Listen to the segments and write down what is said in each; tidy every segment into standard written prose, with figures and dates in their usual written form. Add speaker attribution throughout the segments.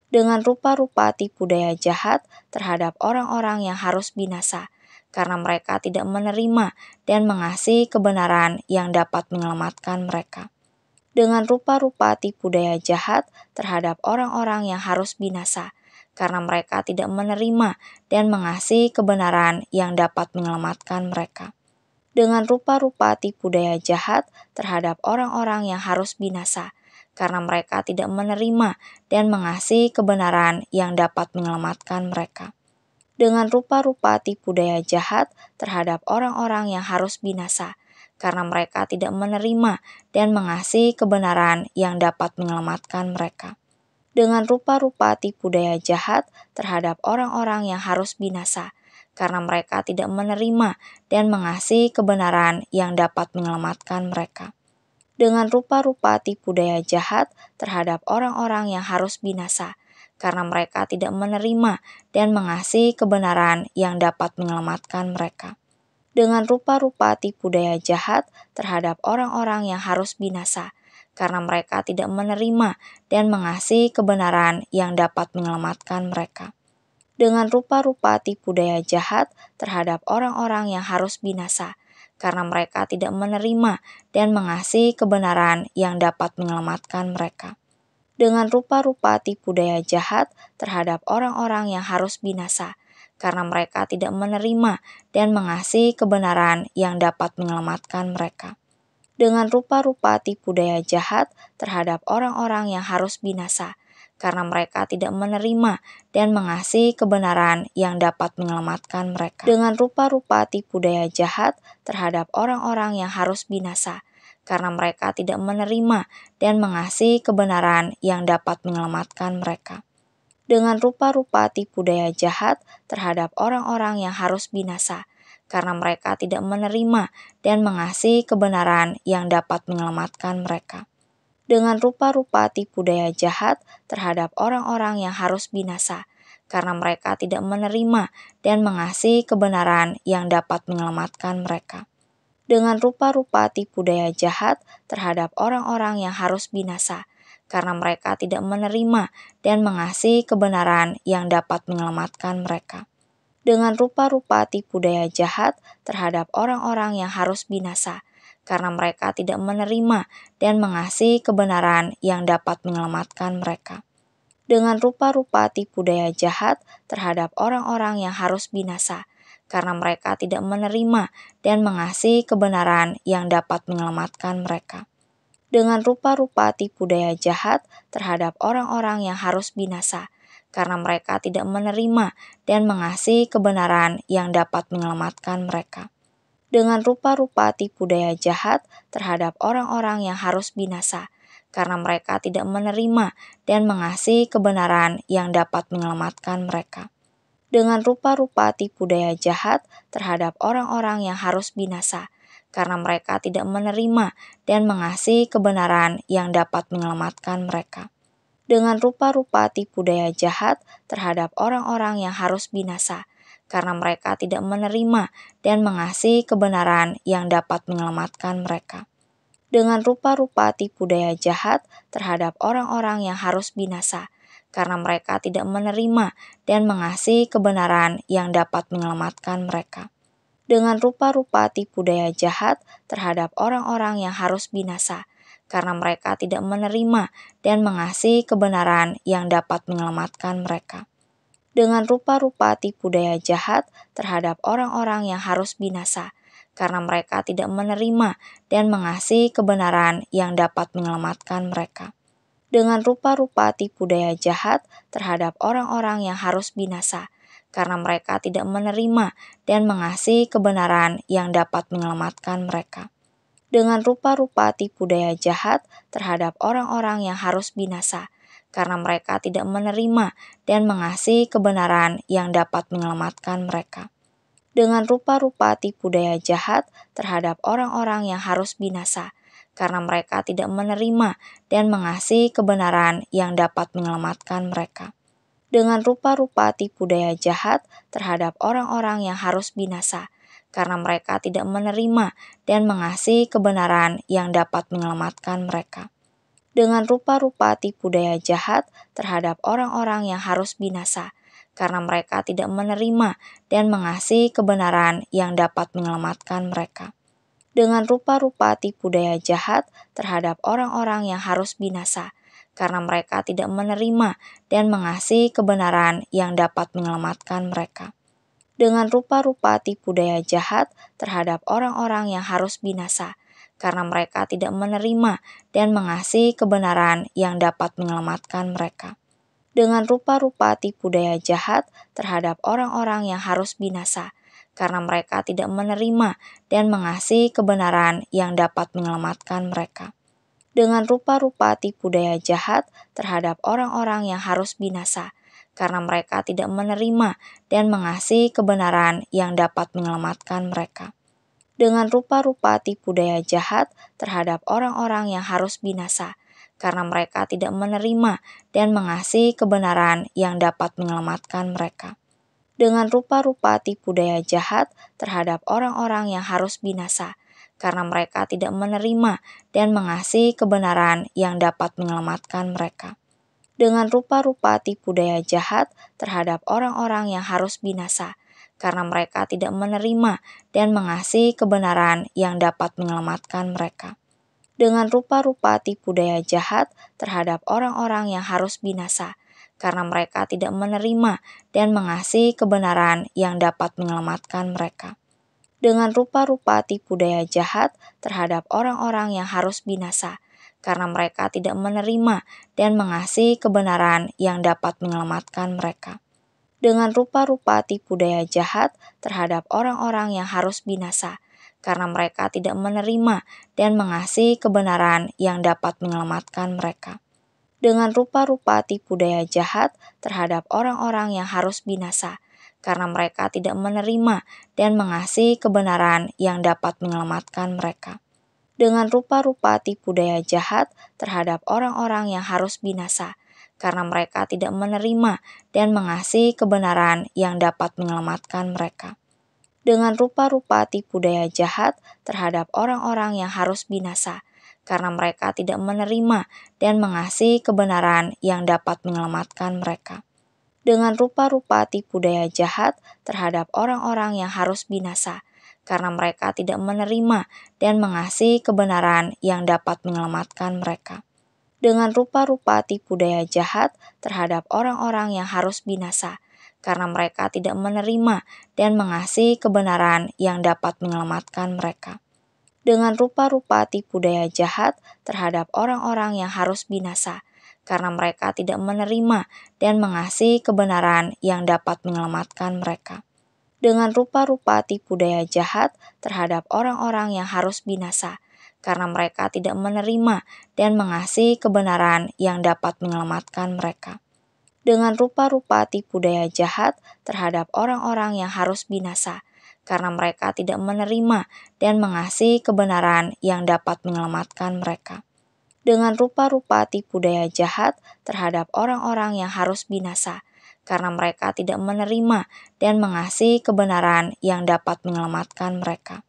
Speaker 1: dengan rupa-rupa tipu daya jahat terhadap orang-orang yang harus binasa, karena mereka tidak menerima dan mengasihi kebenaran yang dapat menyelamatkan mereka. Dengan rupa-rupa tipu daya jahat terhadap orang-orang yang harus binasa, karena mereka tidak menerima dan mengasihi kebenaran yang dapat menyelamatkan mereka. Dengan rupa-rupa tipu daya jahat terhadap orang-orang yang harus binasa, karena mereka tidak menerima dan mengasihi kebenaran yang dapat menyelamatkan mereka. Dengan rupa-rupa tipu daya jahat terhadap orang-orang yang harus binasa, karena mereka tidak menerima dan mengasihi kebenaran yang dapat menyelamatkan mereka. Dengan rupa-rupa tipu daya jahat terhadap orang-orang yang harus binasa, karena mereka tidak menerima dan mengasihi kebenaran yang dapat menyelamatkan mereka. Dengan rupa-rupa tipu daya jahat terhadap orang-orang yang harus binasa, karena mereka tidak menerima dan mengasihi kebenaran yang dapat menyelamatkan mereka. Dengan rupa-rupa tipu daya jahat terhadap orang-orang yang harus binasa, karena mereka tidak menerima dan mengasihi kebenaran yang dapat menyelamatkan mereka. Dengan rupa-rupa tipu daya jahat terhadap orang-orang yang harus binasa, karena mereka tidak menerima dan mengasihi kebenaran yang dapat menyelamatkan mereka. Dengan rupa-rupa tipu daya jahat terhadap orang-orang yang harus binasa, karena mereka tidak menerima dan mengasihi kebenaran yang dapat menyelamatkan mereka. Dengan rupa-rupa tipu daya jahat terhadap orang-orang yang harus binasa, karena mereka tidak menerima dan mengasihi kebenaran yang dapat menyelamatkan mereka. Dengan rupa-rupa tipu daya jahat terhadap orang-orang yang harus binasa, karena mereka tidak menerima dan mengasihi kebenaran yang dapat menyelamatkan mereka. Dengan rupa-rupa tipu daya jahat terhadap orang-orang yang harus binasa, karena mereka tidak menerima dan mengasihi kebenaran yang dapat menyelamatkan mereka. Dengan rupa-rupa tipu daya jahat terhadap orang-orang yang harus binasa, karena mereka tidak menerima dan mengasihi kebenaran yang dapat menyelamatkan mereka. Dengan rupa-rupa tipu daya jahat terhadap orang-orang yang harus binasa, karena mereka tidak menerima dan mengasihi kebenaran yang dapat menyelamatkan mereka. Dengan rupa-rupa tipu daya jahat terhadap orang-orang yang harus binasa, karena mereka tidak menerima dan mengasihi kebenaran yang dapat menyelamatkan mereka. Dengan rupa-rupa tipu daya jahat terhadap orang-orang yang harus binasa, karena mereka tidak menerima dan mengasihi kebenaran yang dapat menyelamatkan mereka. Dengan rupa-rupa tipu daya jahat terhadap orang-orang yang harus binasa, karena mereka tidak menerima dan mengasihi kebenaran yang dapat menyelamatkan mereka. Dengan rupa-rupa tipu daya jahat terhadap orang-orang yang harus binasa, karena mereka tidak menerima dan mengasihi kebenaran yang dapat menyelamatkan mereka. Dengan rupa-rupa tipu daya jahat terhadap orang-orang yang harus binasa, karena mereka tidak menerima dan mengasihi kebenaran yang dapat menyelamatkan mereka. Dengan rupa-rupa tipu daya jahat terhadap orang-orang yang harus binasa, karena mereka tidak menerima dan mengasihi kebenaran yang dapat menyelamatkan mereka. Dengan rupa-rupa tipu daya jahat terhadap orang-orang yang harus binasa, karena mereka tidak menerima dan mengasihi kebenaran yang dapat menyelamatkan mereka. Dengan rupa-rupa tipu daya jahat terhadap orang-orang yang harus binasa, karena mereka tidak menerima dan mengasihi kebenaran yang dapat menyelamatkan mereka. Dengan rupa-rupa tipu daya jahat terhadap orang-orang yang harus binasa, karena mereka tidak menerima dan mengasihi kebenaran yang dapat menyelamatkan mereka. Dengan rupa-rupa tipu daya jahat terhadap orang-orang yang harus binasa, karena mereka tidak menerima dan mengasihi kebenaran yang dapat menyelamatkan mereka. Dengan rupa-rupa tipu daya jahat terhadap orang-orang yang harus binasa, karena mereka tidak menerima dan mengasihi kebenaran yang dapat menyelamatkan mereka. Dengan rupa-rupa tipu daya jahat terhadap orang-orang yang harus binasa, karena mereka tidak menerima dan mengasihi kebenaran yang dapat menyelamatkan mereka. Dengan rupa-rupa tipu daya jahat terhadap orang-orang yang harus binasa, karena mereka tidak menerima dan mengasihi kebenaran yang dapat menyelamatkan mereka. dengan rupa-rupa tipu daya jahat terhadap orang-orang yang harus binasa, karena mereka tidak menerima dan mengasihi kebenaran yang dapat menyelamatkan mereka. Dengan rupa-rupa tipu daya jahat terhadap orang-orang yang harus binasa, karena mereka tidak menerima dan mengasihi kebenaran yang dapat menyelamatkan mereka. Dengan rupa-rupa tipu daya jahat terhadap orang-orang yang harus binasa, karena mereka tidak menerima dan mengasihi kebenaran yang dapat menyelamatkan mereka. Dengan rupa-rupa tipu daya jahat terhadap orang-orang yang harus binasa, karena mereka tidak menerima dan mengasihi kebenaran yang dapat menyelamatkan mereka. Dengan rupa-rupa tipu daya jahat terhadap orang-orang yang harus binasa, karena mereka tidak menerima dan mengasihi kebenaran yang dapat menyelamatkan mereka. Dengan rupa-rupa tipu daya jahat terhadap orang-orang yang harus binasa, karena mereka tidak menerima dan mengasihi kebenaran yang dapat menyelamatkan mereka. Dengan rupa-rupa tipu daya jahat terhadap orang-orang yang harus binasa, karena mereka tidak menerima dan mengasihi kebenaran yang dapat menyelamatkan mereka. Dengan rupa-rupa tipu daya jahat terhadap orang-orang yang harus binasa, karena mereka tidak menerima dan mengasihi kebenaran yang dapat menyelamatkan mereka. Dengan rupa-rupa tipu daya jahat terhadap orang-orang yang harus binasa, karena mereka tidak menerima dan mengasihi kebenaran yang dapat menyelamatkan mereka. Dengan rupa-rupa tipu daya jahat terhadap orang-orang yang harus binasa, karena mereka tidak menerima dan mengasihi kebenaran yang dapat menyelamatkan mereka. Dengan rupa-rupa tipu daya jahat terhadap orang-orang yang harus binasa, karena mereka tidak menerima dan mengasihi kebenaran yang dapat menyelamatkan mereka. Dengan rupa-rupa tipu daya jahat terhadap orang-orang yang harus binasa, karena mereka tidak menerima dan mengasihi kebenaran yang dapat menyelamatkan mereka. Dengan rupa-rupa tipu daya jahat terhadap orang-orang yang harus binasa, karena mereka tidak menerima dan mengasihi kebenaran yang dapat menyelamatkan mereka. Dengan rupa-rupa tipu daya jahat terhadap orang-orang yang harus binasa, karena mereka tidak menerima dan mengasihi kebenaran yang dapat menyelamatkan mereka. Dengan rupa-rupa tipu daya jahat terhadap orang-orang yang harus binasa, karena mereka tidak menerima dan mengasihi kebenaran yang dapat menyelamatkan mereka. Dengan rupa-rupa tipu daya jahat terhadap orang-orang yang harus binasa, karena mereka tidak menerima dan mengasihi kebenaran yang dapat menyelamatkan mereka. Dengan rupa-rupa tipu daya jahat terhadap orang-orang yang harus binasa, karena mereka tidak menerima dan mengasihi kebenaran yang dapat menyelamatkan mereka. Dengan rupa-rupa tipu daya jahat terhadap orang-orang yang harus binasa, karena mereka tidak menerima dan mengasihi kebenaran yang dapat menyelamatkan mereka. Dengan rupa-rupa tipu daya jahat terhadap orang-orang yang harus binasa, karena mereka tidak menerima dan mengasihi kebenaran yang dapat menyelamatkan mereka. Dengan rupa-rupa tipu daya jahat terhadap orang-orang yang harus binasa, karena mereka tidak menerima dan mengasihi kebenaran yang dapat menyelamatkan mereka.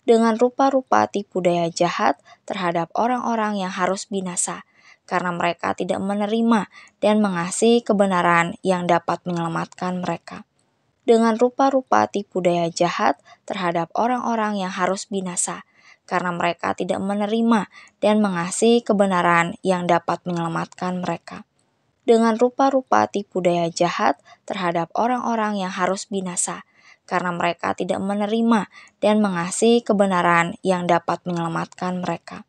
Speaker 1: Dengan rupa-rupa tipu daya jahat terhadap orang-orang yang harus binasa, karena mereka tidak menerima dan mengasihi kebenaran yang dapat menyelamatkan mereka. Dengan rupa-rupa tipu daya jahat terhadap orang-orang yang harus binasa, karena mereka tidak menerima dan mengasihi kebenaran yang dapat menyelamatkan mereka. Dengan rupa-rupa tipu daya jahat terhadap orang-orang yang harus binasa, karena mereka tidak menerima dan mengasihi kebenaran yang dapat menyelamatkan mereka.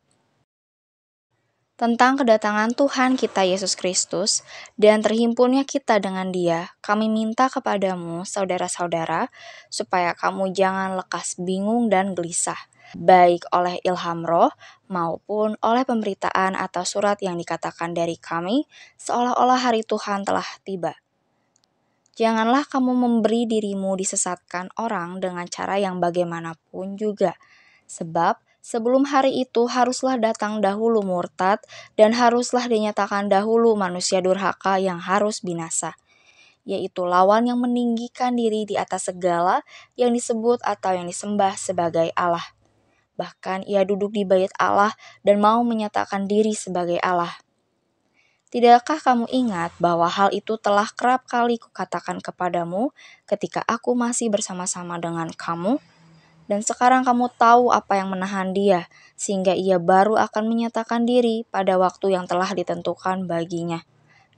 Speaker 1: Tentang kedatangan Tuhan kita Yesus Kristus dan terhimpunnya kita dengan Dia, kami minta kepadamu, saudara-saudara, supaya kamu jangan lekas bingung dan gelisah, baik oleh ilham roh maupun oleh pemberitaan atau surat yang dikatakan dari kami, seolah-olah hari Tuhan telah tiba. Janganlah kamu memberi dirimu disesatkan orang dengan cara yang bagaimanapun juga, sebab sebelum hari itu haruslah datang dahulu murtad dan haruslah dinyatakan dahulu manusia durhaka yang harus binasa, yaitu lawan yang meninggikan diri di atas segala yang disebut atau yang disembah sebagai Allah, Bahkan ia duduk di bait Allah dan mau menyatakan diri sebagai Allah. Tidakkah kamu ingat bahwa hal itu telah kerap kali kukatakan kepadamu ketika aku masih bersama-sama dengan kamu? Dan sekarang kamu tahu apa yang menahan dia, sehingga ia baru akan menyatakan diri pada waktu yang telah ditentukan baginya.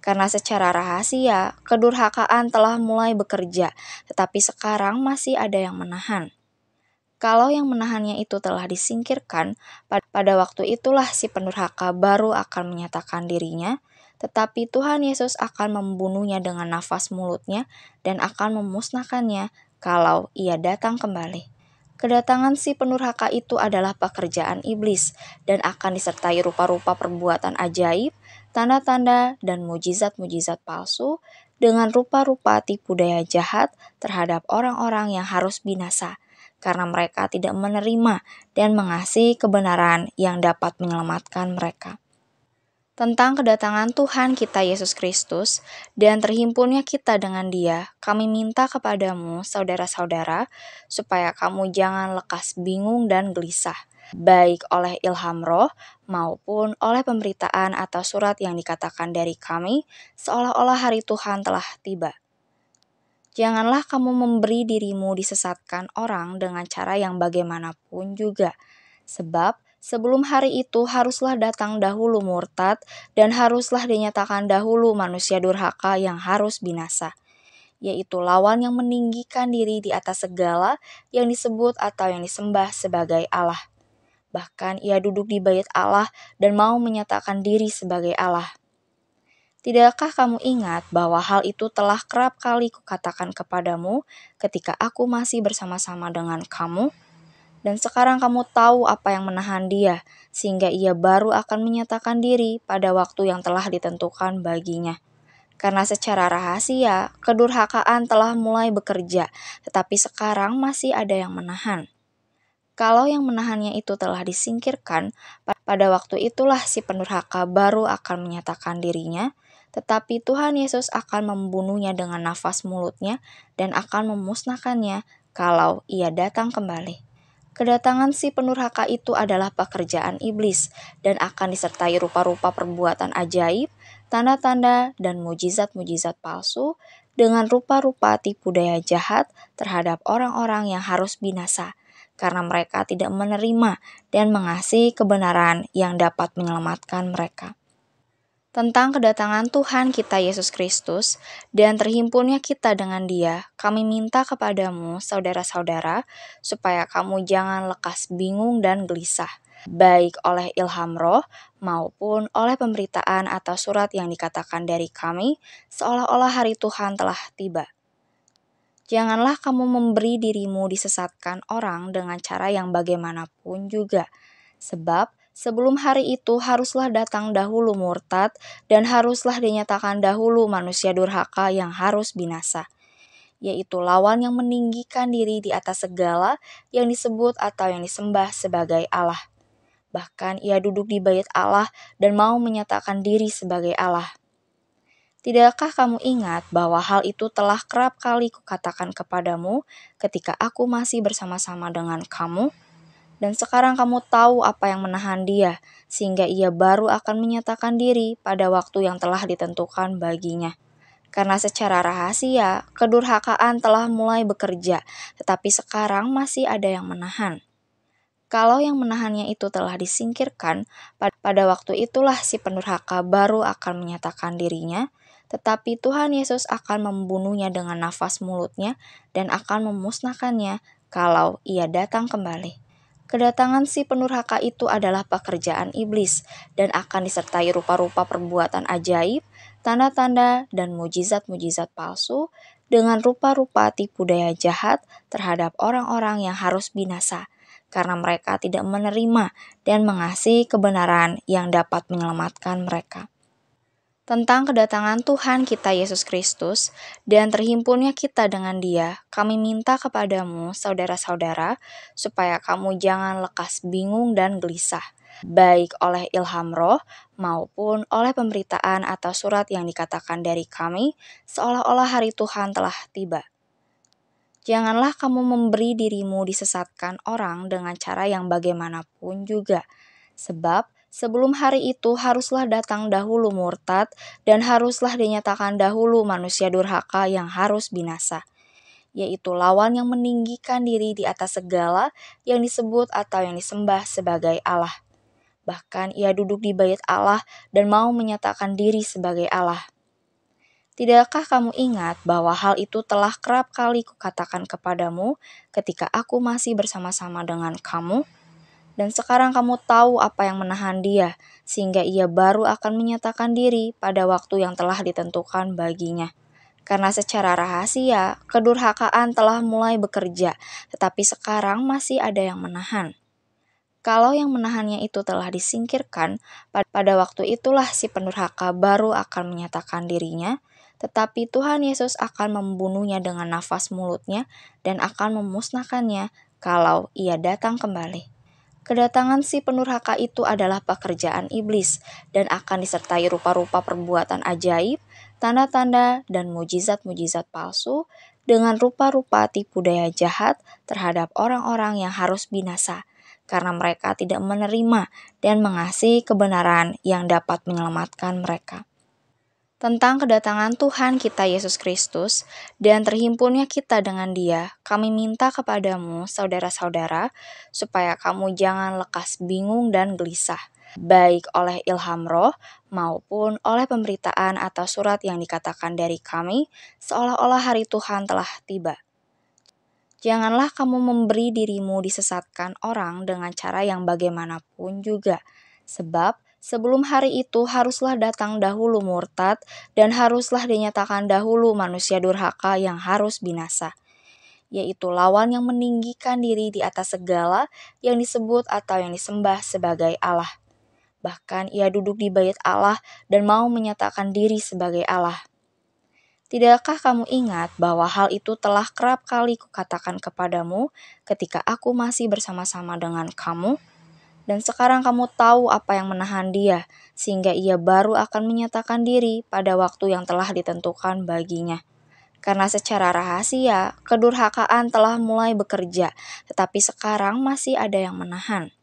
Speaker 1: Karena secara rahasia, kedurhakaan telah mulai bekerja, tetapi sekarang masih ada yang menahan. Kalau yang menahannya itu telah disingkirkan, pada waktu itulah si pendurhaka baru akan menyatakan dirinya, tetapi Tuhan Yesus akan membunuhnya dengan nafas mulutnya dan akan memusnahkannya kalau ia datang kembali. Kedatangan si pendurhaka itu adalah pekerjaan iblis dan akan disertai rupa-rupa perbuatan ajaib, tanda-tanda, dan mujizat-mujizat palsu dengan rupa-rupa tipu daya jahat terhadap orang-orang yang harus binasa, karena mereka tidak menerima dan mengasihi kebenaran yang dapat menyelamatkan mereka. Tentang kedatangan Tuhan kita Yesus Kristus dan terhimpunnya kita dengan Dia, kami minta kepadamu, saudara-saudara, supaya kamu jangan lekas bingung dan gelisah, baik oleh ilham roh maupun oleh pemberitaan atau surat yang dikatakan dari kami, seolah-olah hari Tuhan telah tiba. Janganlah kamu memberi dirimu disesatkan orang dengan cara yang bagaimanapun juga, sebab sebelum hari itu haruslah datang dahulu murtad dan haruslah dinyatakan dahulu manusia durhaka yang harus binasa, yaitu lawan yang meninggikan diri di atas segala yang disebut atau yang disembah sebagai Allah. Bahkan ia duduk di bait Allah dan mau menyatakan diri sebagai Allah. Tidakkah kamu ingat bahwa hal itu telah kerap kali kukatakan kepadamu ketika aku masih bersama-sama dengan kamu? Dan sekarang kamu tahu apa yang menahan dia, sehingga ia baru akan menyatakan diri pada waktu yang telah ditentukan baginya. Karena secara rahasia, kedurhakaan telah mulai bekerja, tetapi sekarang masih ada yang menahan. Kalau yang menahannya itu telah disingkirkan, pada waktu itulah si pendurhaka baru akan menyatakan dirinya, tetapi Tuhan Yesus akan membunuhnya dengan nafas mulutnya dan akan memusnahkannya kalau ia datang kembali. Kedatangan si pendurhaka itu adalah pekerjaan iblis dan akan disertai rupa-rupa perbuatan ajaib, tanda-tanda, dan mujizat-mujizat palsu dengan rupa-rupa tipu daya jahat terhadap orang-orang yang harus binasa, karena mereka tidak menerima dan mengasihi kebenaran yang dapat menyelamatkan mereka. Tentang kedatangan Tuhan kita Yesus Kristus dan terhimpunnya kita dengan Dia, kami minta kepadamu, saudara-saudara, supaya kamu jangan lekas bingung dan gelisah, baik oleh ilham roh maupun oleh pemberitaan atau surat yang dikatakan dari kami, seolah-olah hari Tuhan telah tiba. Janganlah kamu memberi dirimu disesatkan orang dengan cara yang bagaimanapun juga, sebab sebelum hari itu haruslah datang dahulu murtad dan haruslah dinyatakan dahulu manusia durhaka yang harus binasa, yaitu lawan yang meninggikan diri di atas segala yang disebut atau yang disembah sebagai Allah. Bahkan ia duduk di bait Allah dan mau menyatakan diri sebagai Allah. Tidakkah kamu ingat bahwa hal itu telah kerap kali kukatakan kepadamu ketika aku masih bersama-sama dengan kamu? Dan sekarang kamu tahu apa yang menahan dia, sehingga ia baru akan menyatakan diri pada waktu yang telah ditentukan baginya. Karena secara rahasia, kedurhakaan telah mulai bekerja, tetapi sekarang masih ada yang menahan. Kalau yang menahannya itu telah disingkirkan, pada waktu itulah si pendurhaka baru akan menyatakan dirinya, tetapi Tuhan Yesus akan membunuhnya dengan nafas mulutnya dan akan memusnahkannya kalau ia datang kembali. Kedatangan si pendurhaka itu adalah pekerjaan iblis dan akan disertai rupa-rupa perbuatan ajaib, tanda-tanda, dan mujizat-mujizat palsu dengan rupa-rupa tipu daya jahat terhadap orang-orang yang harus binasa, karena mereka tidak menerima dan mengasihi kebenaran yang dapat menyelamatkan mereka. Tentang kedatangan Tuhan kita Yesus Kristus dan terhimpunnya kita dengan Dia, kami minta kepadamu, saudara-saudara, supaya kamu jangan lekas bingung dan gelisah, baik oleh ilham roh maupun oleh pemberitaan atau surat yang dikatakan dari kami, seolah-olah hari Tuhan telah tiba. Janganlah kamu memberi dirimu disesatkan orang dengan cara yang bagaimanapun juga. Sebab sebelum hari itu haruslah datang dahulu murtad dan haruslah dinyatakan dahulu manusia durhaka yang harus binasa, yaitu lawan yang meninggikan diri di atas segala yang disebut atau yang disembah sebagai Allah. Bahkan ia duduk di bait Allah dan mau menyatakan diri sebagai Allah. Tidakkah kamu ingat bahwa hal itu telah kerap kali kukatakan kepadamu ketika aku masih bersama-sama dengan kamu? Dan sekarang kamu tahu apa yang menahan dia, sehingga ia baru akan menyatakan diri pada waktu yang telah ditentukan baginya. Karena secara rahasia, kedurhakaan telah mulai bekerja, tetapi sekarang masih ada yang menahan. Kalau yang menahannya itu telah disingkirkan, pada waktu itulah si pendurhaka baru akan menyatakan dirinya, tetapi Tuhan Yesus akan membunuhnya dengan nafas mulutnya dan akan memusnahkannya kalau ia datang kembali. Kedatangan si pendurhaka itu adalah pekerjaan iblis dan akan disertai rupa-rupa perbuatan ajaib, tanda-tanda, dan mujizat-mujizat palsu dengan rupa-rupa tipu daya jahat terhadap orang-orang yang harus binasa, karena mereka tidak menerima dan mengasihi kebenaran yang dapat menyelamatkan mereka. Tentang kedatangan Tuhan kita Yesus Kristus dan terhimpunnya kita dengan Dia, kami minta kepadamu, saudara-saudara, supaya kamu jangan lekas bingung dan gelisah, baik oleh ilham roh maupun oleh pemberitaan atau surat yang dikatakan dari kami, seolah-olah hari Tuhan telah tiba. Janganlah kamu memberi dirimu disesatkan orang dengan cara yang bagaimanapun juga, sebab sebelum hari itu haruslah datang dahulu murtad dan haruslah dinyatakan dahulu manusia durhaka yang harus binasa, yaitu lawan yang meninggikan diri di atas segala yang disebut atau yang disembah sebagai Allah. Bahkan ia duduk di bait Allah dan mau menyatakan diri sebagai Allah. Tidakkah kamu ingat bahwa hal itu telah kerap kali kukatakan kepadamu ketika aku masih bersama-sama dengan kamu? Dan sekarang kamu tahu apa yang menahan dia, sehingga ia baru akan menyatakan diri pada waktu yang telah ditentukan baginya. Karena secara rahasia, kedurhakaan telah mulai bekerja, tetapi sekarang masih ada yang menahan.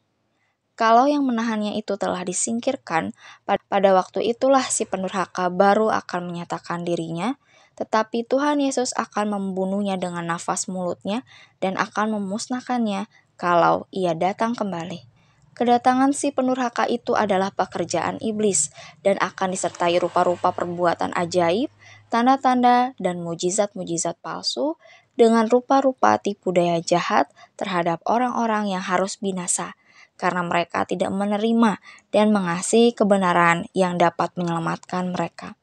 Speaker 1: Kalau yang menahannya itu telah disingkirkan, pada waktu itulah si pendurhaka baru akan menyatakan dirinya, tetapi Tuhan Yesus akan membunuhnya dengan nafas mulutnya dan akan memusnahkannya kalau ia datang kembali. Kedatangan si pendurhaka itu adalah pekerjaan iblis dan akan disertai rupa-rupa perbuatan ajaib, tanda-tanda, dan mujizat-mujizat palsu dengan rupa-rupa tipu daya jahat terhadap orang-orang yang harus binasa, karena mereka tidak menerima dan mengasihi kebenaran yang dapat menyelamatkan mereka.